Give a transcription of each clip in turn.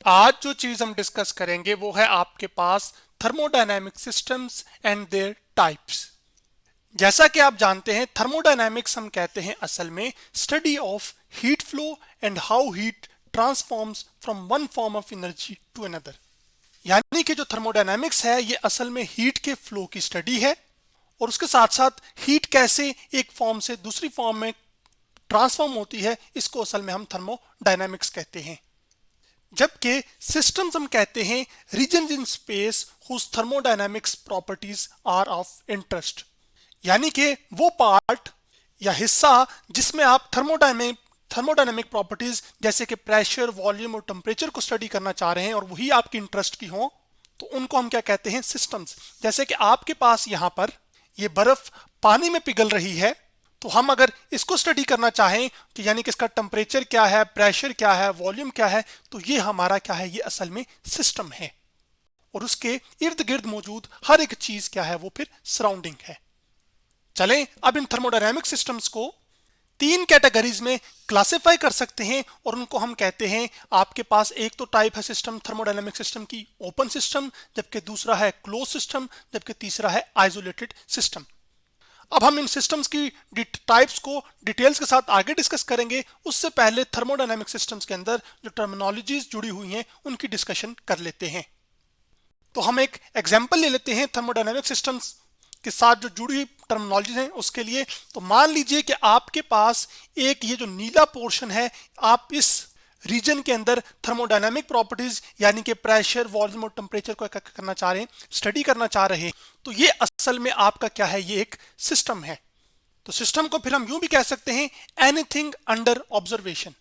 आज जो चीज हम डिस्कस करेंगे वो है आपके पास thermodynamic systems and their types. जैसा कि आप जानते हैं थर्मोडायनामिक्स हम कहते हैं असल में study of heat flow and how heat transforms from one form of energy to another. यानी कि जो थर्मोडायनामिक्स है ये असल में हीट के फ्लो की स्टडी है और उसके साथ साथ हीट कैसे एक फॉर्म से दूसरी फॉर्म में ट्रांसफॉर्म होती है, इसको असल में हम थर्मोडायनामिक्स कहते हैं। जबकि सिस्टम्स हम कहते हैं region in space whose thermodynamics properties are of interest. यानी कि वो पार्ट या हिस्सा जिसमें आप थर्मोडायनेमिक प्रॉपर्टीज जैसे कि प्रेशर, वॉल्यूम और टेम्परेचर को स्टडी करना चाह रहे हैं और वही आपकी इंटरेस्ट की हो, तो उनको हम क्या कहते हैं, सिस्टम्स। जैसे कि आपके पास यहां पर ये बर्फ पानी में पिघल रही है, तो हम अगर इसको स्टडी करना चाहें कि यानी कि इसका टेम्परेचर क्या है, प्रेशर क्या है, वॉल्यूम क्या है, तो ये हमारा क्या है, ये असल में सिस्टम है और उसके इर्द गिर्द मौजूद हर एक चीज क्या है, वो फिर सराउंडिंग है। चलें अब इन थर्मोडायनामिक सिस्टम्स को तीन कैटेगरीज में क्लासिफाई कर सकते हैं और उनको हम कहते हैं, आपके पास एक तो टाइप है सिस्टम थर्मोडायनामिक सिस्टम की ओपन सिस्टम, जबकि दूसरा है क्लोज सिस्टम, जबकि तीसरा है आइसोलेटेड सिस्टम। अब हम इन सिस्टम्स की टाइप्स को डिटेल्स के साथ आगे डिस्कस करेंगे। उससे पहले थर्मोडायनामिक सिस्टम्स के अंदर जो टर्मिनोलॉजीज जुड़ी हुई हैं उनकी डिस्कशन कर लेते हैं। तो हम एक एग्जांपल ले लेते हैं थर्मोडायनामिक सिस्टम्स के साथ जो जुड़ी टर्मिनोलॉजी हैं उसके लिए। तो मान लीजिए कि आपके पास एक ये जो नीला पोर्शन है, आप इस रीजन के अंदर थर्मोडायनामिक प्रॉपर्टीज यानी कि प्रेशर, वॉल्यूम और टेम्परेचर को करना चाह रहे हैं, स्टडी करना चाह रहे हैं, तो ये असल में आपका क्या है, ये एक सिस्टम है। तो सिस्टम को फिर हम यूं भी कह सकते हैं एनीथिंग अंडर ऑब्जर्वेशन,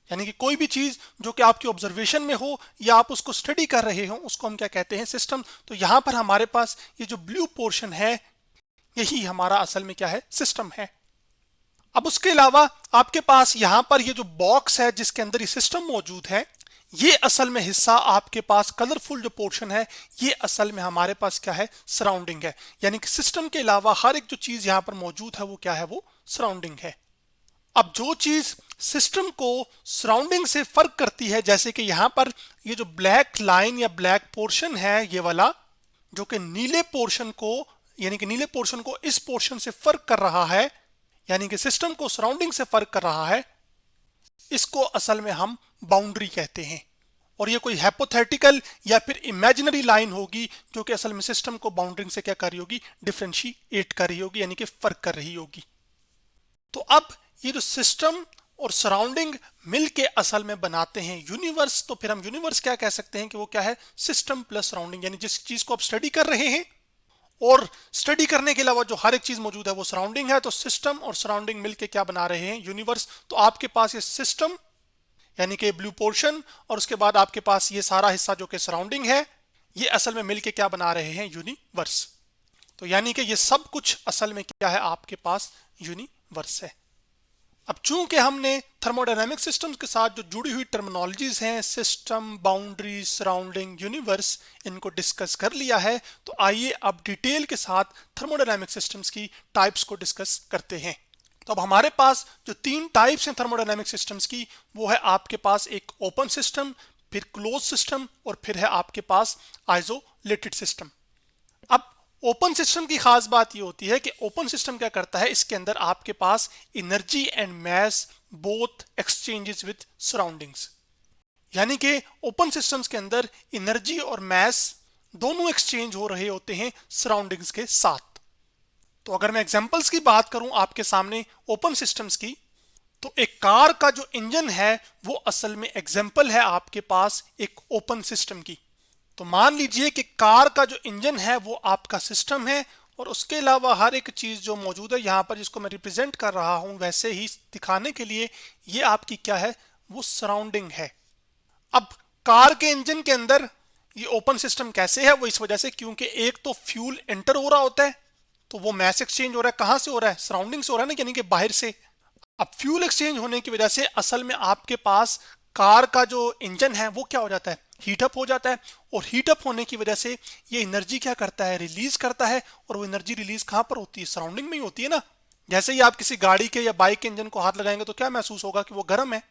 यानी कि कोई भी चीज जो कि आपकी ऑब्जर्वेशन में हो या आप उसको स्टडी कर रहे हो, उसको हम क्या कहते हैं, सिस्टम। तो यहां पर हमारे पास ये जो ब्लू पोर्शन है, यही हमारा असल में क्या है, सिस्टम है। अब उसके अलावा आपके पास यहां पर ये जो बॉक्स है जिसके अंदर ये सिस्टम मौजूद है, ये असल में हिस्सा आपके पास कलरफुल जो पोर्शन है, ये असल में हमारे पास क्या है, सराउंडिंग है। यानी कि सिस्टम के अलावा हर एक जो चीज यहां पर मौजूद है वो क्या है, वो सराउंडिंग है। अब जो चीज सिस्टम को सराउंडिंग से फर्क करती है, जैसे कि यहां पर ये जो ब्लैक लाइन या ब्लैक पोर्शन है, ये वाला जो कि नीले पोर्शन को यानी कि नीले पोर्शन को इस पोर्शन से फर्क कर रहा है, यानी कि सिस्टम को सराउंडिंग से फर्क कर रहा है, इसको असल में हम बाउंड्री कहते हैं। और ये कोई हाइपोथेटिकल या फिर इमेजिनरी लाइन होगी जो कि असल में सिस्टम को बाउंड्री से क्या कर रही होगी, डिफरेंशिएट कर रही होगी, यानी कि फर्क कर रही होगी। तो अब ये जो सिस्टम और सराउंडिंग मिलके असल में बनाते हैं यूनिवर्स, तो फिर हम यूनिवर्स क्या कह सकते हैं कि वो क्या है, सिस्टम प्लस सराउंडिंग। यानी जिस चीज को आप स्टडी कर रहे हैं और स्टडी करने के अलावा जो हर एक चीज मौजूद है वो सराउंडिंग है, तो सिस्टम और सराउंडिंग मिलके क्या बना रहे हैं, यूनिवर्स। तो आपके पास ये सिस्टम यानी कि ब्लू पोर्शन और उसके बाद आपके पास ये सारा हिस्सा जो कि सराउंडिंग है, ये असल में मिलके क्या बना रहे हैं, यूनिवर्स। तो यानी कि ये सब कुछ असल में क्या है, आपके पास यूनिवर्स है। अब चूंकि हमने थर्मोडायनामिक सिस्टम्स के साथ जो जुड़ी हुई टर्मिनोलॉजीज हैं, सिस्टम, बाउंड्री, सराउंडिंग, यूनिवर्स, इनको डिस्कस कर लिया है, तो आइए अब डिटेल के साथ थर्मोडायनामिक सिस्टम्स की टाइप्स को डिस्कस करते हैं। तो अब हमारे पास जो तीन टाइप्स हैं थर्मोडायनामिक सिस्टम्स की, वो है आपके पास एक ओपन सिस्टम, फिर क्लोज सिस्टम और फिर है आपके पास आइसोलेटेड सिस्टम। अब ओपन सिस्टम की खास बात ये होती है कि ओपन सिस्टम क्या करता है, इसके अंदर आपके पास energy and mass both exchanges with surroundings. यानी कि ओपन सिस्टम्स के अंदर एनर्जी और मैस दोनों एक्सचेंज हो रहे होते हैं सराउंडिंग्स के साथ। तो अगर मैं एग्जांपल्स की बात करूं आपके सामने ओपन सिस्टम्स की, तो एक कार का जो इंजन है वो असल में एग्जांपल है आपके पास एक ओपन सिस्टम की। तो मान लीजिए कि कार का जो इंजन है वो आपका सिस्टम है और उसके अलावा हर एक चीज जो मौजूद है यहां पर, जिसको मैं रिप्रेजेंट कर रहा हूं वैसे ही दिखाने के लिए, ये आपकी क्या है, वो सराउंडिंग है। अब कार के इंजन के अंदर ये ओपन सिस्टम कैसे है, वो इस वजह से क्योंकि एक तो फ्यूल एंटर हो रहा होता है, तो वो मैस एक्सचेंज हो रहा है, कहां से हो रहा है, सराउंडिंग से हो रहा है ना, यानी कि बाहर से। अब फ्यूल एक्सचेंज होने की वजह से असल में आपके पास कार का जो इंजन है वो क्या हो जाता है, हीटअप हो जाता है और हीटअप होने की वजह से ये एनर्जी क्या करता है, रिलीज करता है। और वो एनर्जी रिलीज कहां पर होती है, सराउंडिंग में ही होती है ना। जैसे ही आप किसी गाड़ी के या बाइक के इंजन को हाथ लगाएंगे तो क्या महसूस होगा कि वो गर्म है।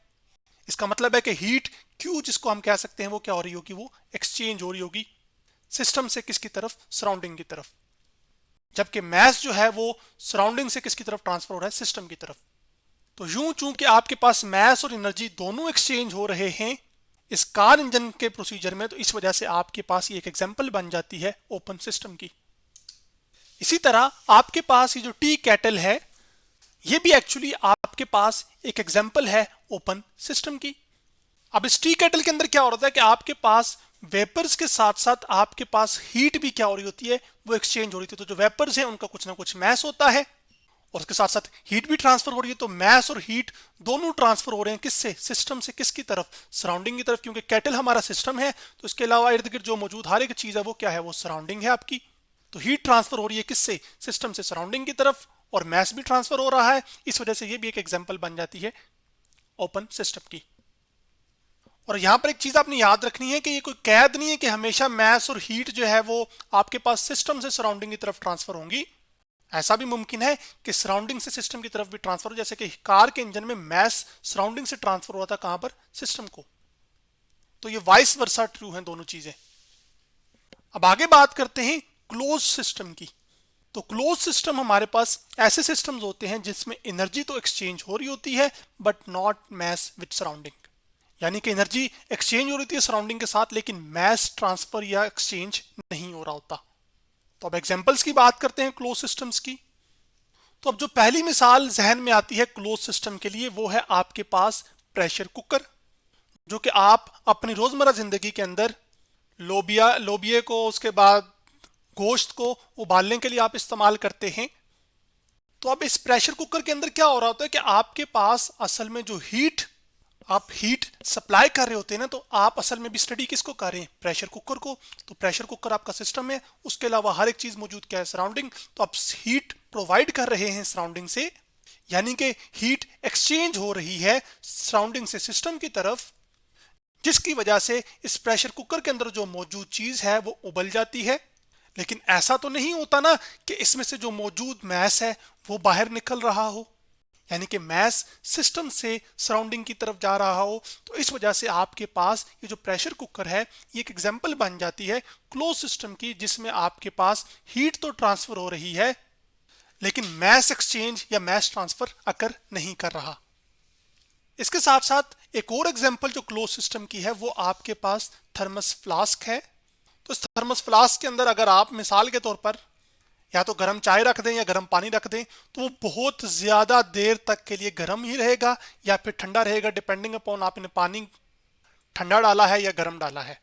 इसका मतलब है कि हीट क्यू जिसको हम कह सकते हैं वो क्या हो रही होगी, वो एक्सचेंज हो रही होगी सिस्टम से किसकी तरफ, सराउंडिंग की तरफ, जबकि मैस जो है वो सराउंडिंग से किसकी तरफ ट्रांसफर हो रहा है, सिस्टम की तरफ। तो यूं चूंकि आपके पास मैस और एनर्जी दोनों एक्सचेंज हो रहे हैं इस कार इंजन के प्रोसीजर में, तो इस वजह से आपके पास ये एक एग्जांपल बन जाती है ओपन सिस्टम की। इसी तरह आपके पास ये जो टी कैटल है ये भी एक्चुअली आपके पास एक एग्जांपल है ओपन सिस्टम की। अब इस टी कैटल के अंदर क्या हो रहा है कि आपके पास वेपर्स के साथ साथ आपके पास हीट भी क्या हो रही होती है, वो एक्सचेंज हो रही थी। तो जो वेपर्स हैं उनका कुछ ना कुछ मैस होता है और उसके साथ साथ हीट भी ट्रांसफर हो रही है। तो मैस और हीट दोनों ट्रांसफर हो रहे हैं किससे, सिस्टम से किसकी तरफ, सराउंडिंग की तरफ, क्योंकि कैटल हमारा सिस्टम है तो इसके अलावा इर्द गिर्द जो मौजूद हर एक चीज है वो क्या है, वो सराउंडिंग है आपकी। तो हीट ट्रांसफर हो रही है किससे, सिस्टम से सराउंडिंग की तरफ, और मैस भी ट्रांसफर हो रहा है। इस वजह से ये भी एक एग्जाम्पल बन जाती है ओपन सिस्टम की। और यहां पर एक चीज आपने याद रखनी है कि ये कोई कैद नहीं है कि हमेशा मैस और हीट जो है वो आपके पास सिस्टम से सराउंडिंग की तरफ ट्रांसफर होंगी। ऐसा भी मुमकिन है कि सराउंडिंग से सिस्टम की तरफ भी ट्रांसफर हो, जैसे कि कार के इंजन में मैस सराउंडिंग से ट्रांसफर हुआ था कहां पर, सिस्टम को। तो ये वाइस वर्सा ट्रू है दोनों चीजें। अब आगे बात करते हैं क्लोज सिस्टम की। तो क्लोज सिस्टम हमारे पास ऐसे सिस्टम्स होते हैं जिसमें एनर्जी तो एक्सचेंज हो रही होती है but not mass with surrounding, यानी कि एनर्जी एक्सचेंज हो रही थी सराउंडिंग के साथ लेकिन मैस ट्रांसफर या एक्सचेंज नहीं हो रहा होता। तो अब एग्जांपल्स की बात करते हैं क्लोज सिस्टम्स की। तो अब जो पहली मिसाल जहन में आती है क्लोज सिस्टम के लिए वो है आपके पास प्रेशर कुकर, जो कि आप अपनी रोजमर्रा जिंदगी के अंदर लोबिये को, उसके बाद गोश्त को उबालने के लिए आप इस्तेमाल करते हैं। तो अब इस प्रेशर कुकर के अंदर क्या हो रहा होता है कि आपके पास असल में जो आप हीट सप्लाई कर रहे होते हैं ना, तो आप असल में भी स्टडी किसको कर रहे हैं, प्रेशर कुकर को। तो प्रेशर कुकर आपका सिस्टम है, उसके अलावा हर एक चीज मौजूद क्या है, सराउंडिंग। तो आप हीट प्रोवाइड कर रहे हैं सराउंडिंग से, यानी कि हीट एक्सचेंज हो रही है सराउंडिंग से सिस्टम की तरफ, जिसकी वजह से इस प्रेशर कुकर के अंदर जो मौजूद चीज है वो उबल जाती है। लेकिन ऐसा तो नहीं होता ना कि इसमें से जो मौजूद मैस है वो बाहर निकल रहा हो, यानी कि मैस सिस्टम से सराउंडिंग की तरफ जा रहा हो। तो इस वजह से आपके पास ये जो प्रेशर कुकर है ये एक एग्जांपल बन जाती है क्लोज सिस्टम की, जिसमें आपके पास हीट तो ट्रांसफर हो रही है लेकिन मैस एक्सचेंज या मैस ट्रांसफर अकर नहीं कर रहा। इसके साथ साथ एक और एग्जांपल जो क्लोज सिस्टम की है वो आपके पास थर्मस फ्लास्क है। तो इस थर्मस फ्लास्क के अंदर अगर आप मिसाल के तौर पर या तो गर्म चाय रख दें या गर्म पानी रख दें तो वो बहुत ज्यादा देर तक के लिए गर्म ही रहेगा या फिर ठंडा रहेगा, डिपेंडिंग अपॉन आपने पानी ठंडा डाला है या गर्म डाला है।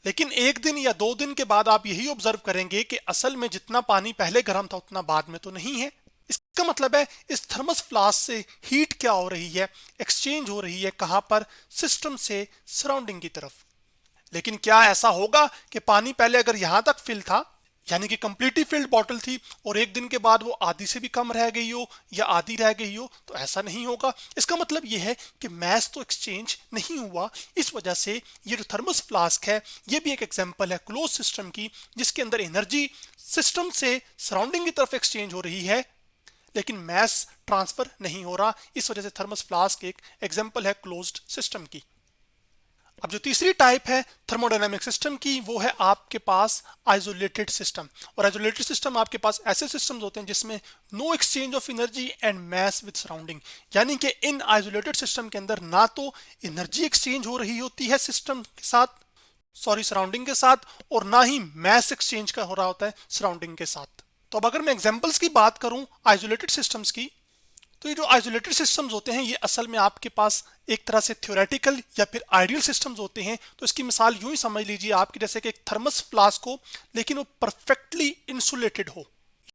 लेकिन एक दिन या 2 दिन के बाद आप यही ऑब्जर्व करेंगे कि असल में जितना पानी पहले गर्म था उतना बाद में तो नहीं है। इसका मतलब है इस थर्मस फ्लास्क से हीट क्या हो रही है, एक्सचेंज हो रही है कहां पर, सिस्टम से सराउंडिंग की तरफ। लेकिन क्या ऐसा होगा कि पानी पहले अगर यहां तक फिल था, यानी कि कंप्लीटली फिल्ड बॉटल थी, और एक दिन के बाद वो आधी से भी कम रह गई हो या आधी रह गई हो, तो ऐसा नहीं होगा। इसका मतलब ये है कि मैस तो एक्सचेंज नहीं हुआ। इस वजह से ये जो थर्मस फ्लास्क है ये भी एक एग्जांपल है क्लोज सिस्टम की, जिसके अंदर एनर्जी सिस्टम से सराउंडिंग की तरफ एक्सचेंज हो रही है लेकिन मैस ट्रांसफर नहीं हो रहा। इस वजह से थर्मस फ्लास्क एक एग्जांपल है क्लोज्ड सिस्टम की। अब जो तीसरी टाइप है थर्मोडायनामिक सिस्टम की वो है आपके पास आइसोलेटेड सिस्टम। और आइसोलेटेड सिस्टम आपके पास ऐसे सिस्टम्स होते हैं जिसमें no exchange of energy and mass with surrounding, यानी कि इन आइसोलेटेड सिस्टम के अंदर ना तो एनर्जी एक्सचेंज हो रही होती है सिस्टम के साथ, सराउंडिंग के साथ, और ना ही मैस एक्सचेंज का हो रहा होता है सराउंडिंग के साथ। तो अब अगर मैं एग्जांपल्स की बात करूं आइसोलेटेड सिस्टम्स की, तो ये जो आइसोलेटेड सिस्टम्स होते हैं ये असल में आपके पास एक तरह से थ्योरेटिकल या फिर आइडियल सिस्टम्स होते हैं। तो इसकी मिसाल यूं ही समझ लीजिए आपकी, जैसे कि एक थर्मस फ्लास्क हो लेकिन वो परफेक्टली इंसुलेटेड हो,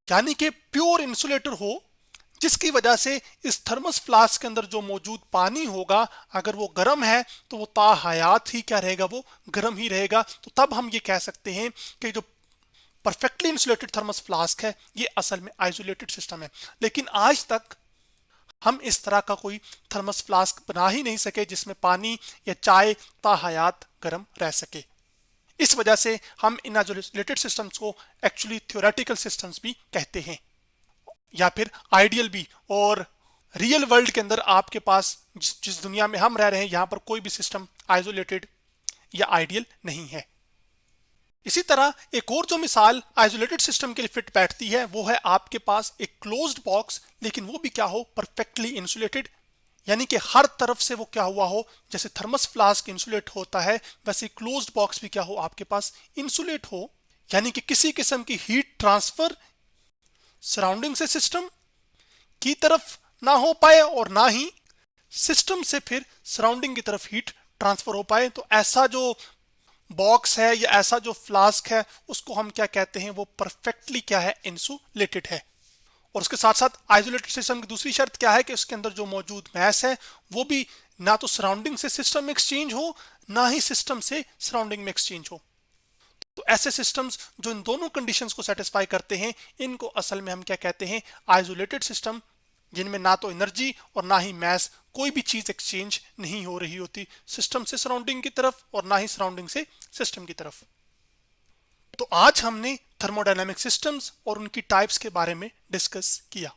यानी कि प्योर इंसुलेटर हो, जिसकी वजह से इस थर्मस फ्लास्क के अंदर जो मौजूद पानी होगा अगर वो गर्म है तो वो ताहयात ही क्या रहेगा, वो गर्म ही रहेगा। तो तब हम ये कह सकते हैं कि जो परफेक्टली इंसुलेटेड थर्मस फ्लास्क है ये असल में आइसोलेटेड सिस्टम है। लेकिन आज तक हम इस तरह का कोई थर्मस फ्लास्क बना ही नहीं सके जिसमें पानी या चाय ताहयात गर्म रह सके। इस वजह से हम इन आइसोलेटेड सिस्टम्स को एक्चुअली थ्योरेटिकल सिस्टम्स भी कहते हैं या फिर आइडियल भी और रियल वर्ल्ड के अंदर आपके पास जिस दुनिया में हम रह रहे हैं यहां पर कोई भी सिस्टम आइसोलेटेड या आइडियल नहीं है। इसी तरह एक और जो मिसाल आइसोलेटेड सिस्टम के लिए फिट बैठती है वो है आपके पास एक क्लोज्ड बॉक्स, लेकिन वो भी क्या हो, परफेक्टली इंसुलेटेड, यानी कि हर तरफ से वो क्या हुआ हो, जैसे थर्मस फ्लास्क इंसुलेट होता है वैसे क्लोज्ड बॉक्स भी क्या हो आपके पास, इंसुलेट हो, यानी कि किसी किस्म की हीट ट्रांसफर सराउंडिंग से सिस्टम की तरफ ना हो पाए और ना ही सिस्टम से फिर सराउंडिंग की तरफ हीट ट्रांसफर हो पाए। तो ऐसा जो बॉक्स है या ऐसा जो फ्लास्क है उसको हम क्या कहते हैं, वो परफेक्टली क्या है, इंसुलेटेड है। और उसके साथ साथ आइसोलेटेड सिस्टम की दूसरी शर्त क्या है कि उसके अंदर जो मौजूद मैस है वो भी ना तो सराउंडिंग से सिस्टम में एक्सचेंज हो ना ही सिस्टम से सराउंडिंग में एक्सचेंज हो। तो ऐसे सिस्टम्स जो इन दोनों कंडीशंस को सेटिस्फाई करते हैं इनको असल में हम क्या कहते हैं, आइसोलेटेड सिस्टम, जिनमें ना तो एनर्जी और ना ही मैस कोई भी चीज एक्सचेंज नहीं हो रही होती सिस्टम से सराउंडिंग की तरफ और ना ही सराउंडिंग से सिस्टम की तरफ। तो आज हमने थर्मोडायनामिक सिस्टम्स और उनकी टाइप्स के बारे में डिस्कस किया।